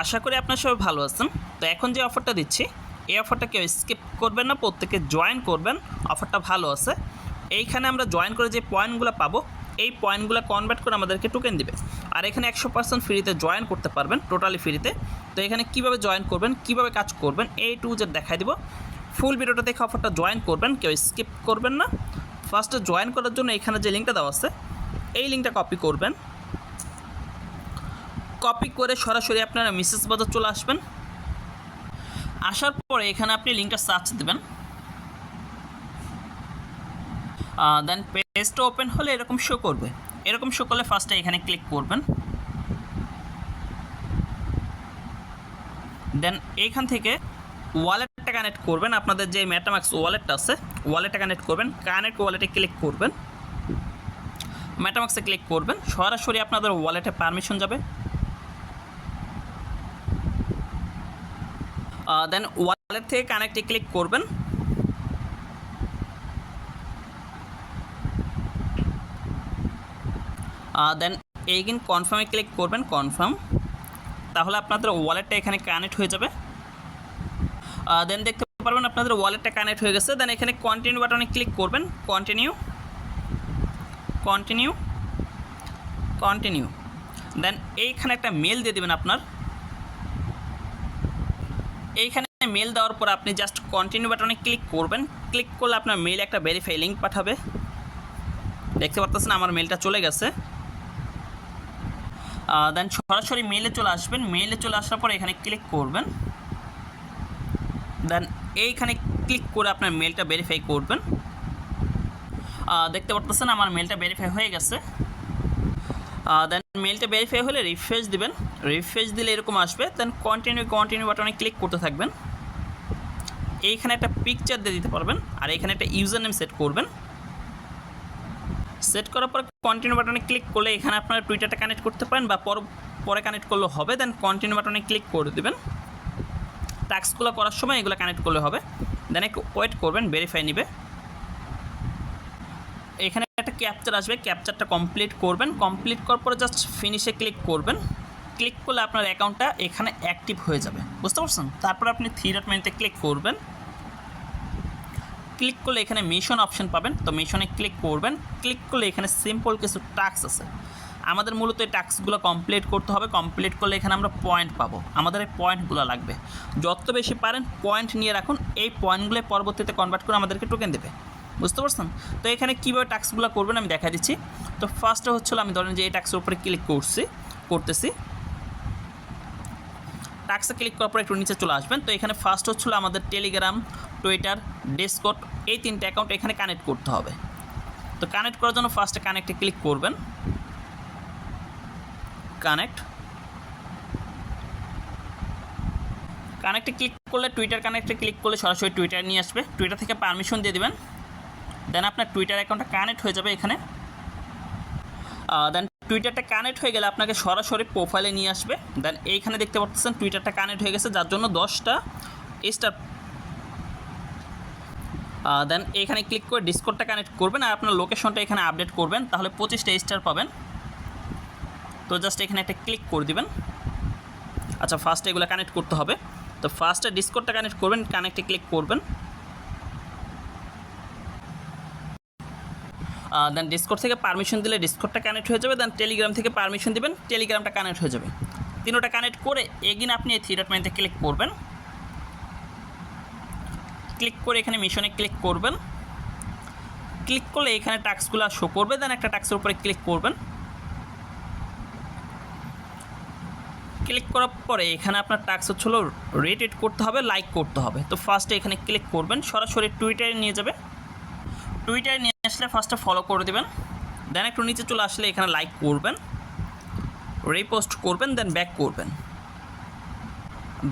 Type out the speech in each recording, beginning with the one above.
আশা করি আপনারা সবাই ভালো আছেন। তো এখন যে অফারটা দিচ্ছি, এই অফারটা কেউ স্কিপ করবেন না, প্রত্যেকে জয়েন করবেন। অফারটা ভালো আছে। এইখানে আমরা জয়েন করে যে পয়েন্টগুলো পাবো, এই পয়েন্টগুলো কনভার্ট করে আমাদেরকে টোকেন দিবে। আর এখানে 100% ফ্রিতে জয়েন করতে পারবেন, টোটালি ফ্রিতে। তো এখানে কীভাবে জয়েন করবেন, কীভাবে কাজ করবেন, এই টু জেড দেখাই দিব। ফুল ভিডিওটা দেখে অফারটা জয়েন করবেন, কেউ স্কিপ করবেন না। ফার্স্টে জয়েন করার জন্য এখানে যে লিঙ্কটা দেওয়া আছে, এই লিঙ্কটা কপি করবেন। কপি করে সরাসরি আপনারা মেসেজ বাজার চলে আসবেন। আসার পরে এখানে আপনি লিঙ্কটা সার্চ দেবেন। দেন পেজটা ওপেন হলে এরকম শো করবে। এরকম শো করলে ফার্স্টে এখানে ক্লিক করবেন। দেন এইখান থেকে ওয়ালেটটা কানেক্ট করবেন। আপনাদের যে মেটামাক্স ওয়ালেটটা আছে, ওয়ালেটটা কানেক্ট করবেন। কানেক্ট ওয়ালেটে ক্লিক করবেন, মেটামাক্সে ক্লিক করবেন। সরাসরি আপনাদের ওয়ালেটে পারমিশন যাবে। দেন ওয়ালেট থেকে কানেক্টে ক্লিক করবেন। দেন এইখানে কনফার্মে ক্লিক করবেন, কনফার্ম। তাহলে আপনাদের ওয়ালেটটা এখানে কানেক্ট হয়ে যাবে। দেন দেখতে পারবেন আপনাদের ওয়ালেটটা কানেক্ট হয়ে গেছে। দেন এখানে কন্টিনিউ বাটনে ক্লিক করবেন, কন্টিনিউ কন্টিনিউ কন্টিনিউ। দেন এইখানে একটা মেল দিয়ে দেবেন আপনার। এইখানে মেল দেওয়ার পর আপনি জাস্ট কন্টিনিউ বাটনে ক্লিক করবেন। ক্লিক করলে আপনার মেলে একটা ভেরিফাই লিঙ্ক পাঠাবে। দেখতে পাচ্ছেন আমার মেলটা চলে গেছে। দেন সরাসরি মেলে চলে আসবেন। মেলে চলে আসার পর এখানে ক্লিক করবেন। দেন এইখানে ক্লিক করে আপনার মেলটা ভেরিফাই করবেন। দেখতে পাচ্ছেন আমার মেলটা ভেরিফাই হয়ে গেছে। দেন মেলটা ভেরিফাই হলে রিফ্রেশ দিবেন। রিফ্রেশ দিলে এরকম আসবে। দেন কন্টিনিউ বাটনে ক্লিক করতে থাকবেন। এইখানে একটা পিকচার দিয়ে দিতে পারবেন। আর এখানে একটা ইউজার নেম সেট করবেন। সেট করার পর কন্টিনিউ বাটনে ক্লিক করলে এখানে আপনারা টুইটারটা কানেক্ট করতে পারেন, বা পরে কানেক্ট করলেও হবে। দেন কন্টিনিউ বাটনে ক্লিক করে দেবেন। টাস্কগুলো করার সময় এগুলো কানেক্ট করলে হবে। দেন একটু ওয়েট করবেন, ভেরিফাই নেবে। এখানে একটা ক্যাপচার আসবে, ক্যাপচারটা কমপ্লিট করবেন। কমপ্লিট করার পরে জাস্ট ফিনিশে ক্লিক করবেন। ক্লিক করলে আপনার অ্যাকাউন্টটা এখানে অ্যাক্টিভ হয়ে যাবে, বুঝতে পারছেন? তারপর আপনি থ্রি ডট মেনুতে ক্লিক করবেন। ক্লিক করলে এখানে মিশন অপশন পাবেন। তো মিশনে ক্লিক করবেন। ক্লিক করলে এখানে সিম্পল কিছু টাস্ক আছে। আমাদের মূলত এই টাস্কগুলো কমপ্লিট করতে হবে। কমপ্লিট করলে এখানে আমরা পয়েন্ট পাবো। আমাদের এই পয়েন্টগুলো লাগবে। যত বেশি পারেন পয়েন্ট নিয়ে রাখুন। এই পয়েন্টগুলো পরবর্তীতে কনভার্ট করে আমাদেরকে টোকেন দেবে, বুঝতে পারছেন? তো এখানে কীভাবে টাস্কগুলো করবেন আমি দেখা দিচ্ছি। তো ফার্স্টে হচ্ছিল, আমি ধরেন যে এই টাস্কের উপরে ক্লিক করতেছি। টাস্কে ক্লিক করার পর একটু নিচে চলে আসবেন। তো এখানে ফার্স্ট হচ্ছিল আমাদের টেলিগ্রাম, টুইটার, ডিসকর্ড, এই তিনটে অ্যাকাউন্ট এখানে কানেক্ট করতে হবে। তো কানেক্ট করার জন্য ফার্স্টে কানেক্টে ক্লিক করবেন। কানেক্টে ক্লিক করলে টুইটার কানেক্টে ক্লিক করলে সরাসরি টুইটার নিয়ে আসবে। টুইটার থেকে পারমিশন দিয়ে দেবেন। দেন আপনার টুইটার অ্যাকাউন্টটা কানেক্ট হয়ে যাবে এখানে। দেন টুইটারটা কানেক্ট হয়ে গেলে আপনাকে সরাসরি প্রোফাইলে নিয়ে আসবে। দেন এইখানে দেখতে পাচ্ছেন টুইটারটা কানেক্ট হয়ে গেছে, যার জন্য 10টা স্টার। দেন এইখানে ক্লিক করে ডিসকর্ডটা কানেক্ট করবেন। আর আপনার লোকেশনটা এখানে আপডেট করবেন, তাহলে 25টা স্টার পাবেন। তো জাস্ট এখানে একটা ক্লিক করে দিবেন। আচ্ছা, ফার্স্টে এগুলো কানেক্ট করতে হবে। তো ফার্স্টে ডিসকর্ডটা কানেক্ট করবেন, কানেক্টে ক্লিক করবেন। দেন ডিসকর্ড থেকে পারমিশন দিলে ডিসকর্ডটা কানেক্ট হয়ে যাবে। দেন টেলিগ্রাম থেকে পারমিশন দিবেন, টেলিগ্রামটা কানেক্ট হয়ে যাবে। তিনোটা কানেক্ট করে এগিন আপনি এই থ্রি ডট মেনুতে ক্লিক করবেন। ক্লিক করে এখানে মিশনে ক্লিক করবেন। ক্লিক করলে এখানে টাস্কগুলো শো করবে। দেন একটা টাস্কের উপরে ক্লিক করবেন। ক্লিক করার পরে এখানে আপনার টাস্ক হচ্ছিল রেটেড করতে হবে, লাইক করতে হবে। তো ফার্স্টে এখানে ক্লিক করবেন, সরাসরি টুইটারে নিয়ে যাবে। টুইটারে নিয়ে আসলে ফার্স্টে ফলো করে দেবেন। দেন একটু নিচে চলে আসলে এখানে লাইক করবেন, রিপোস্ট করবেন, দেন ব্যাক করবেন।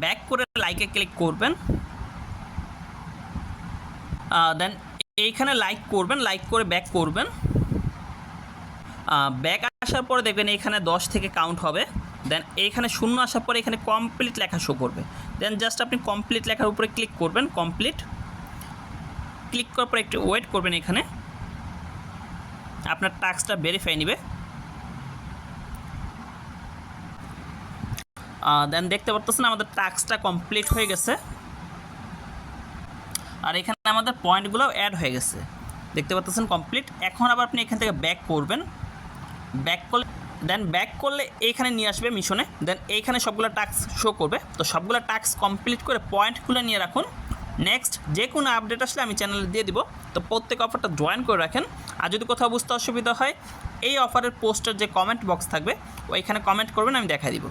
ব্যাক করে লাইকে ক্লিক করবেন। দেন এইখানে লাইক করবেন, লাইক করে ব্যাক করবেন। ব্যাক আসার পরে দেখবেন এখানে 10 থেকে কাউন্ট হবে। দেন এইখানে 0 আসার পরে এখানে কমপ্লিট লেখা শো করবে। দেন জাস্ট আপনি কমপ্লিট লেখার উপরে ক্লিক করবেন। কমপ্লিট ক্লিক করার পর একটু ওয়েট করবেন। এখানে আপনার টাস্কটা ভেরিফাই নেবে। দেন দেখতে পারতেছেন আমাদের টাস্কটা কমপ্লিট হয়ে গেছে, আর এখানে আমাদের পয়েন্টগুলো অ্যাড হয়ে গেছে, দেখতে পাচ্ছেন কমপ্লিট। এখন আবার আপনি এখান থেকে ব্যাক করবেন, ব্যাক করলে এইখানে নিয়ে আসবে মিশনে, দেন এইখানে সবগুলো টাস্ক শো করবে। তো সবগুলো টাস্ক কমপ্লিট করে পয়েন্টগুলো নিয়ে রাখুন। নেক্সট যে কোনো আপডেট আসলে আমি চ্যানেলে দিয়ে দিব। তো প্রত্যেক অফারটা জয়েন করে রাখেন। আর যদি কোথাও বুঝতে অসুবিধা হয়, এই অফারের পোস্টের যে কমেন্ট বক্স থাকবে ওইখানে কমেন্ট করবেন, আমি দেখাই দিব।